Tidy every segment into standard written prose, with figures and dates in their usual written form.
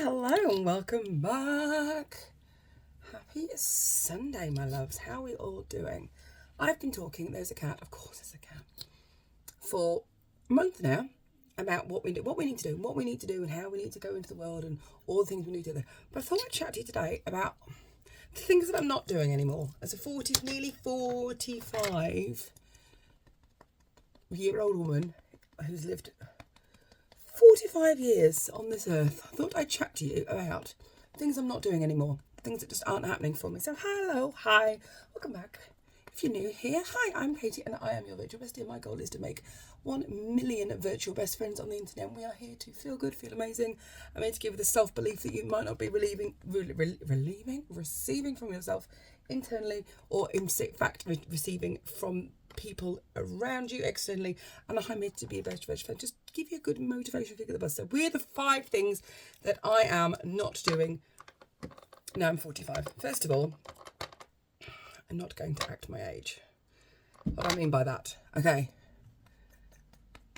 Hello and welcome back. Happy Sunday, my loves. How are we all doing? I've been talking, there's a cat, of course there's a cat, for a month now about what we need to do and how we need to go into the world and all the things we need to do. But I thought I'd chat to you today about the things that I'm not doing anymore. As a nearly 45-year-old woman who's lived 45 years on this earth, I thought I'd chat to you about things I'm not doing anymore, things that just aren't happening for me. So hi, welcome back. If you're new here, hi, I'm Katie and I am your virtual bestie, and my goal is to make 1 million virtual best friends on the internet. And we are here to feel good, feel amazing. I'm here to give you the self-belief that you might not be receiving from yourself internally, or in fact receiving from people around you externally. And I'm here to be a virtual best friend, just give you a good motivation figure at the bus. So we're the 5 things that I am not doing now I'm 45. First of all, I'm not going to act my age. What do I mean by that? Okay.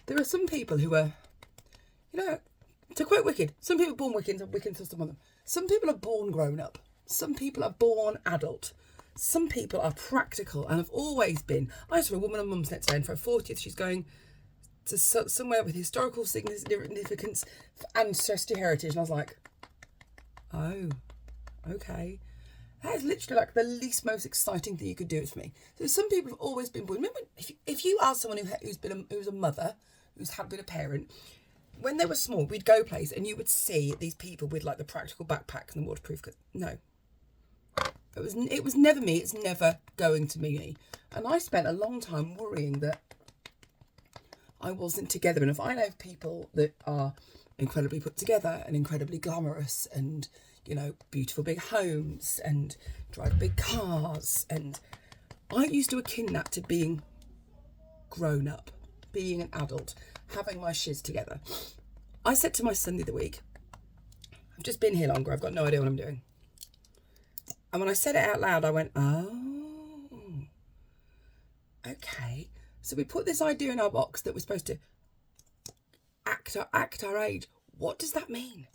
There are some people who are, to quote Wicked, some people are born wicked and wicked to some of them. Some people are born grown up. Some people are born adult. Some people are practical and have always been. I saw a woman on Mum's Net today, and for her 40th, she's going to somewhere with historical significance and ancestral heritage. And I was like, oh, okay. That is literally like the least most exciting thing you could do it for me. So some people have always been born. Remember, if you are someone who's a mother, who's been a parent, when they were small, we'd go place and you would see these people with like the practical backpacks and the waterproof. No, it was never me. It's never going to be me. And I spent a long time worrying that I wasn't together enough. I know people that are incredibly put together and incredibly glamorous and, beautiful big homes and drive big cars. And I used to akin that to being grown up, being an adult, having my shiz together. I said to my son the other week, I've just been here longer, I've got no idea what I'm doing. And when I said it out loud, I went, oh, okay. So we put this idea in our box that we're supposed to act our age. What does that mean?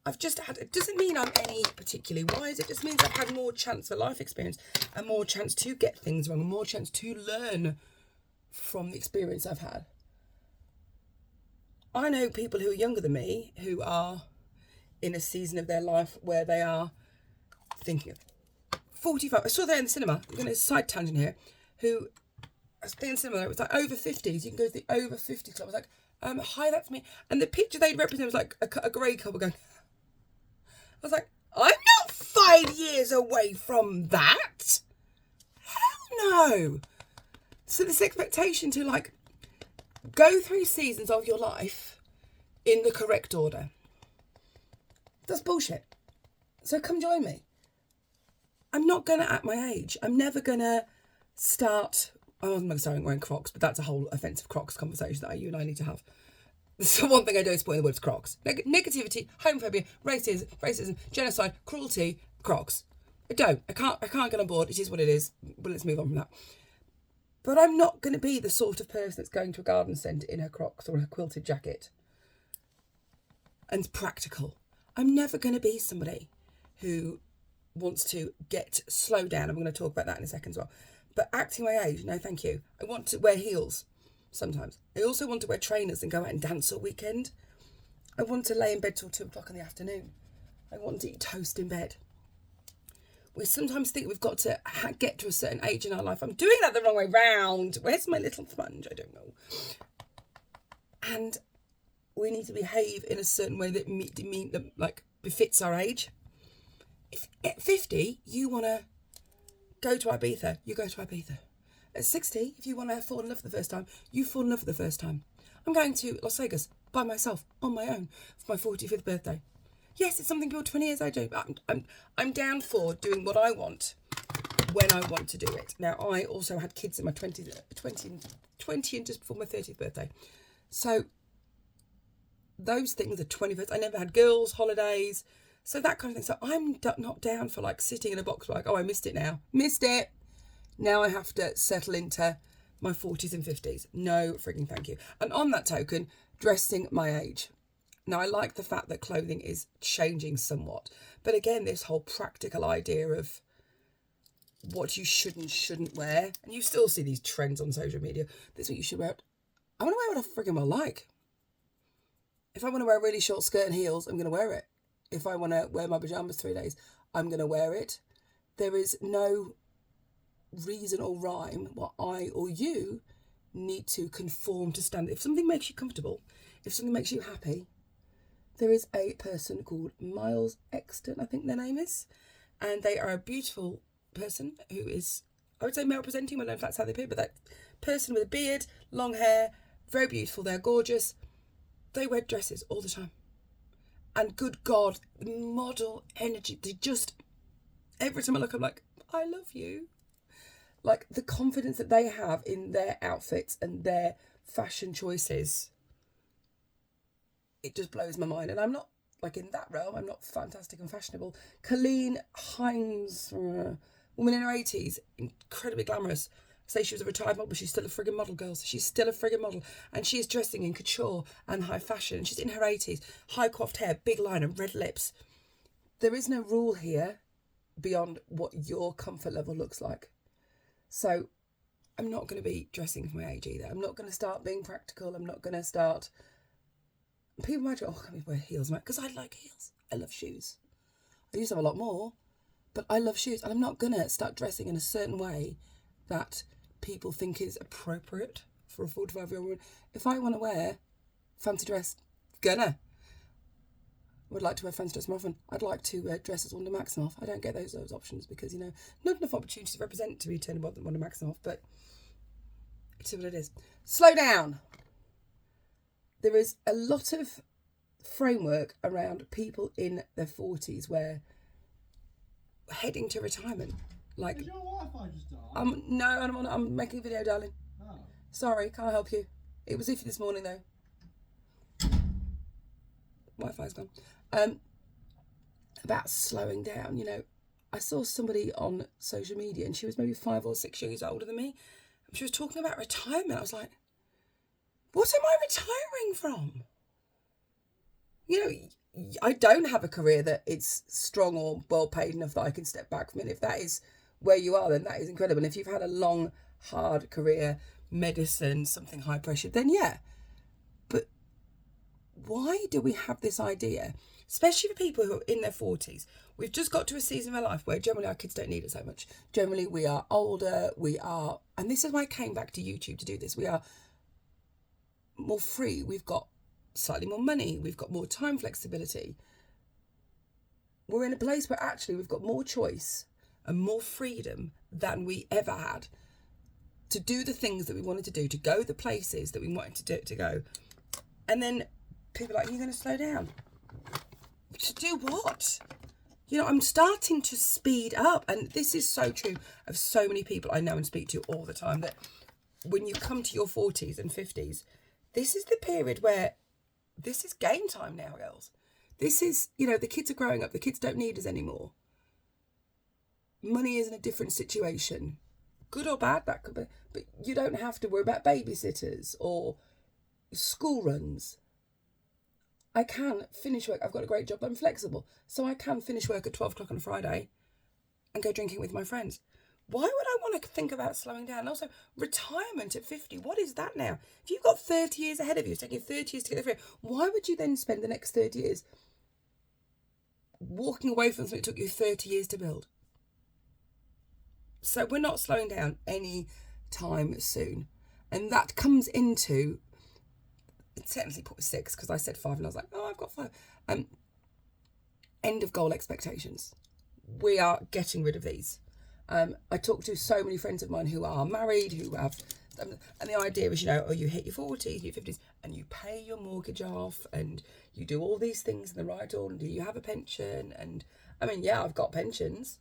It doesn't mean I'm any particularly wise. It just means I've had more chance for life experience and more chance to get things wrong and more chance to learn from the experience I've had. I know people who are younger than me who are in a season of their life where they are thinking of 45. I saw there in the cinema, I'm going to side tangent here, who I was thinking cinema, it was like over 50s. You can go to the over 50 club. I was like, hi, that's me. And the picture they'd represent was like a grey couple going, I was like, I'm not 5 years away from that. Hell no. So this expectation to like go through seasons of your life in the correct order, that's bullshit. So come join me. I'm not going to act my age. I'm never going to start. I wasn't going to start wearing Crocs, but that's a whole offensive Crocs conversation that you and I need to have. So one thing I do is put in the words Crocs. Negativity, homophobia, racism, genocide, cruelty, Crocs. I can't get on board. It is what it is. But let's move on from that. But I'm not going to be the sort of person that's going to a garden centre in her Crocs or her quilted jacket and practical. I'm never going to be somebody who wants to slow down. I'm going to talk about that in a second as well. But acting my age, no thank you. I want to wear heels sometimes. I also want to wear trainers and go out and dance all weekend. I want to lay in bed till 2 o'clock in the afternoon. I want to eat toast in bed. We sometimes think we've got to get to a certain age in our life. I'm doing that the wrong way round. Where's my little sponge? I don't know. And we need to behave in a certain way that befits our age. If at 50 you want to go to Ibiza, you go to Ibiza. At 60, if you want to fall in love for the first time, you fall in love for the first time. I'm going to Las Vegas by myself, on my own, for my 45th birthday. Yes, it's something people 20 years I do, but I'm down for doing what I want when I want to do it. Now, I also had kids in my 20 and just before my 30th birthday. So those things are 21st. I never had girls' holidays, so that kind of thing. So I'm not down for like sitting in a box like, oh, I missed it now. Missed it. Now I have to settle into my 40s and 50s. No frigging thank you. And on that token, dressing my age. Now, I like the fact that clothing is changing somewhat. But again, this whole practical idea of what you should and shouldn't wear. And you still see these trends on social media. This is what you should wear. I want to wear what I friggin' well like. If I want to wear a really short skirt and heels, I'm going to wear it. If I want to wear my pyjamas 3 days, I'm going to wear it. There is no reason or rhyme why I or you need to conform to standard. If something makes you comfortable, if something makes you happy, there is a person called Miles Exton, I think their name is, and they are a beautiful person who is, I would say, male presenting. I don't know if that's how they appear, but that person with a beard, long hair, very beautiful. They're gorgeous. They wear dresses all the time, and good God, model energy. They just, every time I look, I'm like, I love you. Like the confidence that they have in their outfits and their fashion choices, it just blows my mind. And I'm not, like, in that realm, I'm not fantastic and fashionable. Colleen Hines, woman in her 80s, incredibly glamorous. Say she was a retired model, but she's still a friggin' model, girls. She's still a friggin' model. And she is dressing in couture and high fashion. She's in her 80s. High coiffed hair, big line and red lips. There is no rule here beyond what your comfort level looks like. So I'm not going to be dressing for my age either. I'm not going to start being practical. I'm not going to start... People might go, oh, can we wear heels? Because I like heels. I love shoes. I use them a lot more, but I love shoes. And I'm not going to start dressing in a certain way that people think is appropriate for a 45-year-old woman. If I want to wear fancy dress, gonna. I would like to wear fancy dress more often. I'd like to dress as Wanda Maximoff. I don't get those options because, you know, not enough opportunities to represent to be turned about Wanda Maximoff, but it's what it is. Slow down. There is a lot of framework around people in their 40s where heading to retirement. Like, is your Wi-Fi just died? No, I'm making a video, darling. Oh. Sorry, can't help you. It was iffy this morning though. Wi-Fi's gone. About slowing down, you know, I saw somebody on social media and she was maybe 5 or 6 years older than me. She was talking about retirement. I was like, what am I retiring from? You know, I don't have a career that it's strong or well paid enough that I can step back from it. If that is where you are, then that is incredible. And if you've had a long, hard career, medicine, something high pressure, then yeah. But why do we have this idea, especially for people who are in their 40s? We've just got to a season of our life where generally our kids don't need us so much. Generally we are older, and this is why I came back to YouTube to do this. We are more free. We've got slightly more money. We've got more time flexibility. We're in a place where actually we've got more choice and more freedom than we ever had to do the things that we wanted to do, to go the places that we wanted to go. And then people are like, you're going to slow down. To do what? You know, I'm starting to speed up. And this is so true of so many people I know and speak to all the time, that when you come to your 40s and 50s, this is the period where this is game time now, girls. This is, you know, the kids are growing up. The kids don't need us anymore. Money is in a different situation. Good or bad, that could be. But you don't have to worry about babysitters or school runs. I can finish work. I've got a great job. I'm flexible. So I can finish work at 12 o'clock on a Friday and go drinking with my friends. Why would I want to think about slowing down? And also, retirement at 50, what is that now? If you've got 30 years ahead of you, it's taking 30 years to get there, why would you then spend the next 30 years walking away from something that took you 30 years to build? So we're not slowing down any time soon. And that comes into, technically put 6, because I said 5 and I was like, oh, I've got 5. End of goal expectations. We are getting rid of these. I talk to so many friends of mine who are married, who have, and the idea is, you know, you hit your 40s, your 50s, and you pay your mortgage off, and you do all these things in the right order, and do you have a pension? And I mean, yeah, I've got pensions.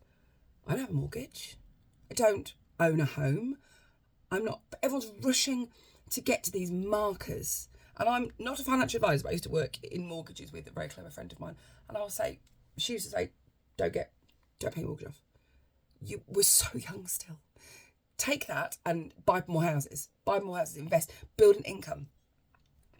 I don't have a mortgage. I don't own a home. I'm not, everyone's rushing to get to these markers. And I'm not a financial advisor, but I used to work in mortgages with a very clever friend of mine. And I'll say, she used to say, don't pay your mortgage off. We're so young still. Take that and buy more houses, invest, build an income.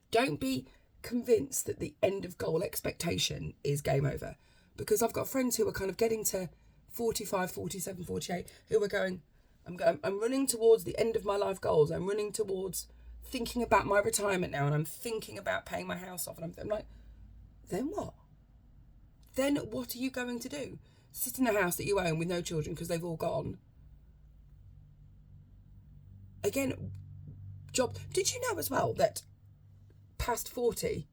Don't be convinced that the end of goal expectation is game over, because I've got friends who are kind of getting to 45, 47, 48 who are going, I'm running towards the end of my life goals. I'm running towards thinking about my retirement now, and I'm thinking about paying my house off. And I'm like, then what? Then what are you going to do? Sit in the house that you own with no children because they've all gone? Again, job. Did you know as well that past 40,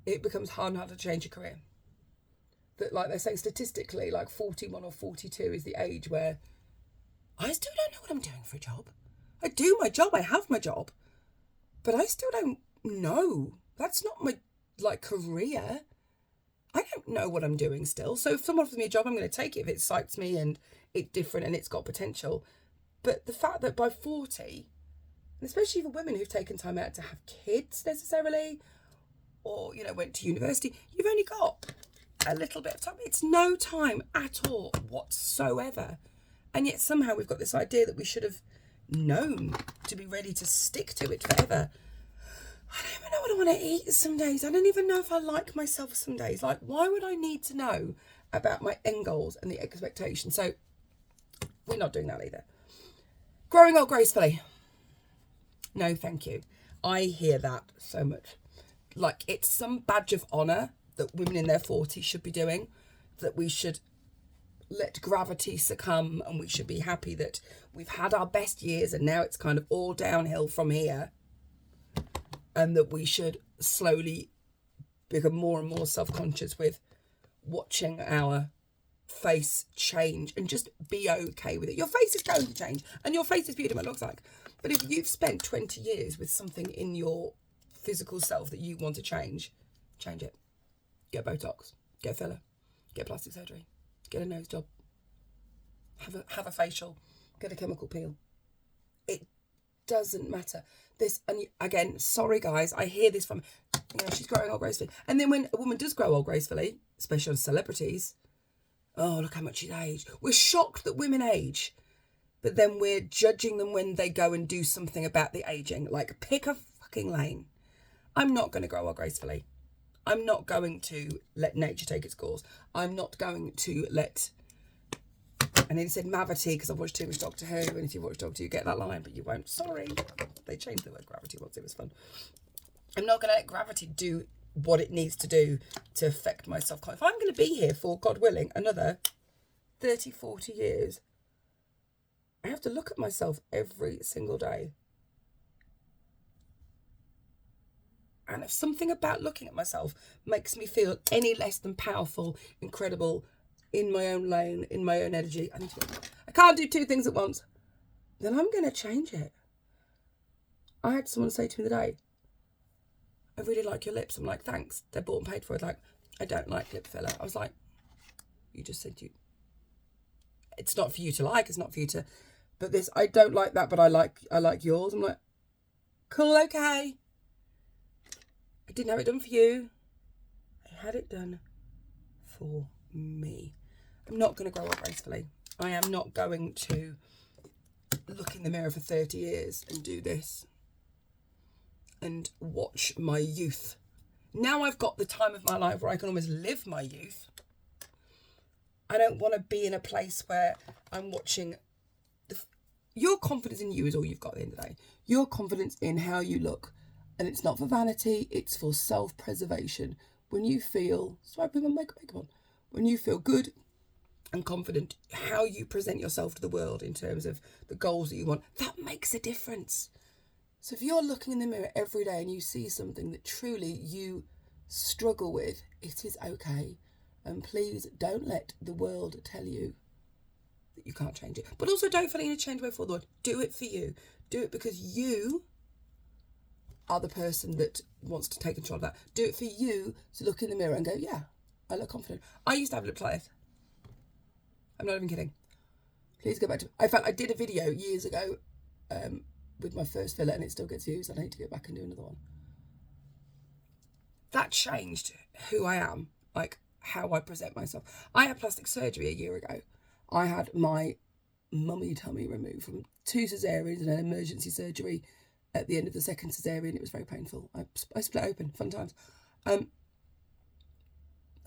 it becomes harder and harder to change your career? That, like, they say statistically, like 41 or 42 is the age where I still don't know what I'm doing for a job. I do my job, I have my job, but I still don't know. That's not my, like, career. I don't know what I'm doing still. So if someone offers me a job, I'm going to take it if it excites me and it's different and it's got potential. But the fact that by 40, and especially for women who've taken time out to have kids necessarily, or, you know, went to university, you've only got a little bit of time. It's no time at all whatsoever. And yet somehow we've got this idea that we should have known to be ready to stick to it forever. I don't even know what I want to eat some days. I don't even know if I like myself some days. Like, why would I need to know about my end goals and the expectation? So we're not doing that either. Growing old gracefully. No, thank you. I hear that so much. Like, it's some badge of honour that women in their 40s should be doing, that we should let gravity succumb and we should be happy that we've had our best years and now it's kind of all downhill from here, and that we should slowly become more and more self-conscious with watching our face change and just be okay with it. Your face is going to change and your face is beautiful, it looks like. But if you've spent 20 years with something in your physical self that you want to change it. Get Botox, get a filler, get plastic surgery, get a nose job, have a facial, get a chemical peel. It doesn't matter. This, and again, sorry guys, I hear this from, you know, she's growing old gracefully. And then when a woman does grow old gracefully, especially on celebrities, oh, look how much she's aged. We're shocked that women age, but then we're judging them when they go and do something about the aging. Like, pick a fucking lane. I'm not going to grow old gracefully. I'm not going to let nature take its course. I'm not going to let, and then said Mavity because I've watched too much Doctor Who, and if you watch Doctor Who, you get that line, but you won't. Sorry. They changed the word gravity once, it was fun. I'm not going to let gravity do what it needs to do to affect my self-confidence. If I'm going to be here for, God willing, another 30, 40 years, I have to look at myself every single day. And if something about looking at myself makes me feel any less than powerful, incredible, in my own lane, in my own energy, I can't do two things at once, then I'm going to change it. I had someone say to me the other day, I really like your lips. I'm like, thanks. They're bought and paid for. Like, I don't like lip filler. I was like, you just said you. It's not for you to like. It's not for you to. But this, I don't like that, but I like yours. I'm like, cool, okay. I didn't have it done for you. I had it done for me. I'm not going to grow up gracefully. I am not going to look in the mirror for 30 years and do this and watch my youth. Now I've got the time of my life where I can almost live my youth. I don't want to be in a place where I'm watching. Your confidence in you is all you've got at the end of the day. Your confidence in how you look. And it's not for vanity, it's for self-preservation. When you feel, that's why I put my makeup on. When you feel good and confident, how you present yourself to the world in terms of the goals that you want, that makes a difference. So if you're looking in the mirror every day and you see something that truly you struggle with, it is okay. And please don't let the world tell you that you can't change it. But also don't feel you need to change away for the world. Do it for you. Do it because you are the person that wants to take control of that. Do it for you to look in the mirror and go, yeah, I look confident. I used to have lips like this. I'm not even kidding. Please go back to. I did a video years ago with my first filler and it still gets views. I need to go back and do another one. That changed who I am, like how I present myself. I had plastic surgery a year ago. I had my mummy tummy removed from 2 cesareans and an emergency surgery at the end of the second cesarean. It was very painful. I split open, fun times. Oh,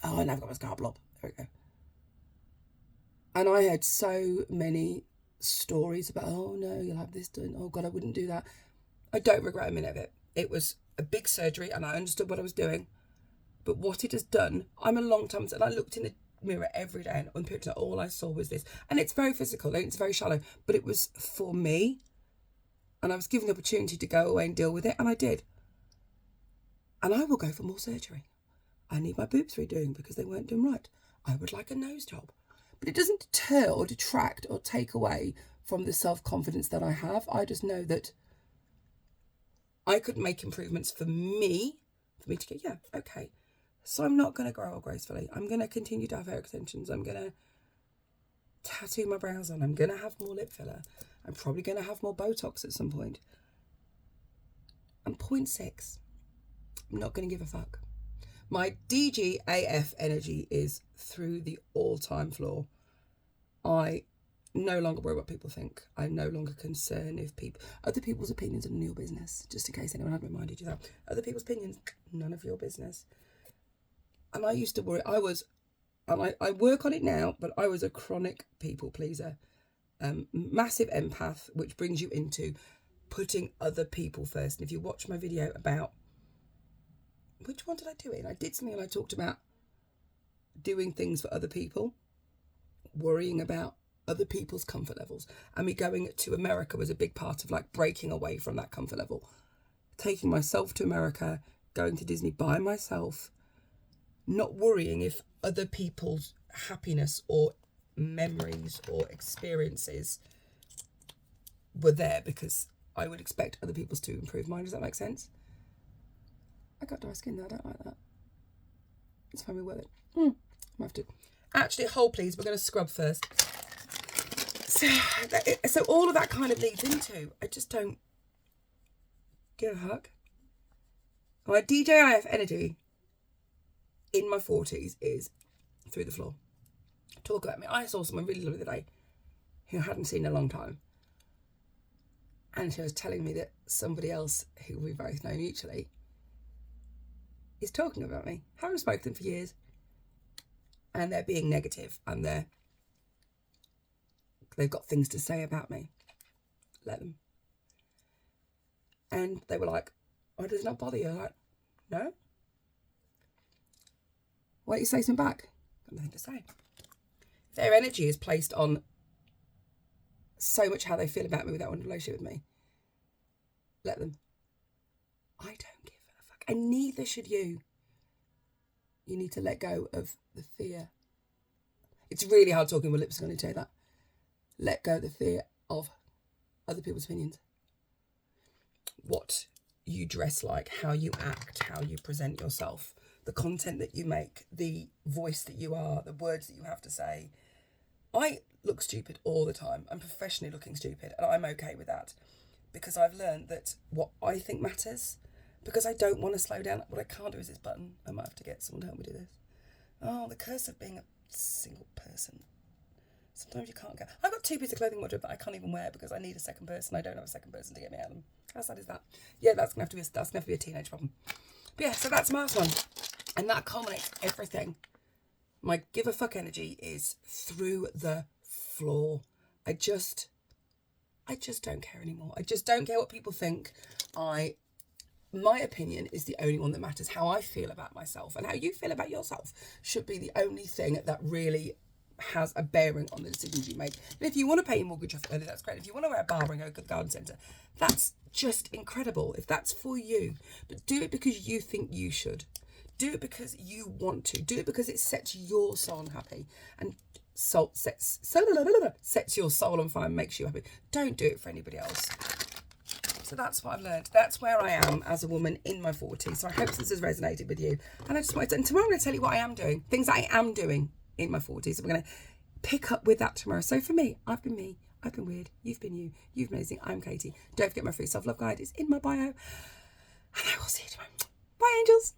and I've got my scar blob. There we go. And I had so many stories about, oh no, you'll have this done. Oh God, I wouldn't do that. I don't regret a minute of it. It was a big surgery and I understood what I was doing. But what it has done, I'm a long time, and I looked in the mirror every day and on picture, all I saw was this. And it's very physical, and it's very shallow, but it was for me. And I was given the opportunity to go away and deal with it, and I did. And I will go for more surgery. I need my boobs redoing because they weren't done right. I would like a nose job. But it doesn't deter or detract or take away from the self-confidence that I have. I just know that I could make improvements for me to go, yeah, okay. So I'm not going to grow up gracefully. I'm going to continue to have hair extensions. I'm going to tattoo my brows on. I'm going to have more lip filler. I'm probably going to have more Botox at some point. I'm 0.6. I'm not going to give a fuck. My DGAF energy is through the all-time floor. I no longer worry what people think. I'm no longer concerned if other people's opinions are none of your business, just in case anyone hadn't reminded you that. Other people's opinions, none of your business. And I used to worry, I work on it now, but I was a chronic people pleaser. Massive empath, which brings you into putting other people first. And if you watch my video about, which one did I do it in? I did something and I talked about doing things for other people, worrying about other people's comfort levels. And me going to America was a big part of like breaking away from that comfort level. Taking myself to America, going to Disney by myself, not worrying if other people's happiness or memories or experiences were there, because I would expect other people's to improve mine. Does that make sense? I got dry skin though, I don't like that. It's fine, we worth it. I have to. Actually, hold please, we're going to scrub first. So all of that kind of leads into, I just don't give a fuck. My DJIF energy in my 40s is through the floor. Talk about me. I saw someone really lovely today who I hadn't seen in a long time. And she was telling me that somebody else who we both know mutually is talking about me. Haven't spoken to them for years. And they're being negative and they've got things to say about me. Let them. And they were like, oh, does it not bother you? I was like, no. Why don't you say something back? Got nothing to say. Their energy is placed on so much how they feel about me without wanting a relationship with me. Let them. I don't give a fuck. And neither should you. You need to let go of the fear. It's really hard talking with lips, I'm going to tell you that. Let go of the fear of other people's opinions. What you dress like, how you act, how you present yourself, the content that you make, the voice that you are, the words that you have to say. I look stupid all the time. I'm professionally looking stupid, and I'm okay with that, because I've learned that what I think matters, because I don't want to slow down. What I can't do is this button. I might have to get someone to help me do this. Oh, the curse of being a single person. Sometimes you can't go. I've got 2 pieces of clothing wardrobe that I can't even wear because I need a second person. I don't have a second person to get me out of them. How sad is that? Yeah, that's gonna have to be a teenage problem. But yeah, so that's my last one, and that culminates everything. My give a fuck energy is through the floor. I just don't care anymore. I just don't care what people think. My opinion is the only one that matters. How I feel about myself and how you feel about yourself should be the only thing that really has a bearing on the decisions you make. And if you want to pay your mortgage off early, that's great. If you want to wear a bar and go to the garden centre, that's just incredible if that's for you. But do it because you think you should. Do it because you want to. Do it because it sets your soul happy and sets your soul on fire and makes you happy. Don't do it for anybody else. So that's what I've learned. That's where I am as a woman in my 40s. So I hope this has resonated with you. And I just wanted to, and tomorrow I'm going to tell you what I am doing, things I am doing in my 40s. So we're going to pick up with that tomorrow. So for me, I've been me. I've been weird. You've been you. You've been amazing. I'm Katie. Don't forget my free self-love guide is in my bio. And I will see you tomorrow. Bye, angels.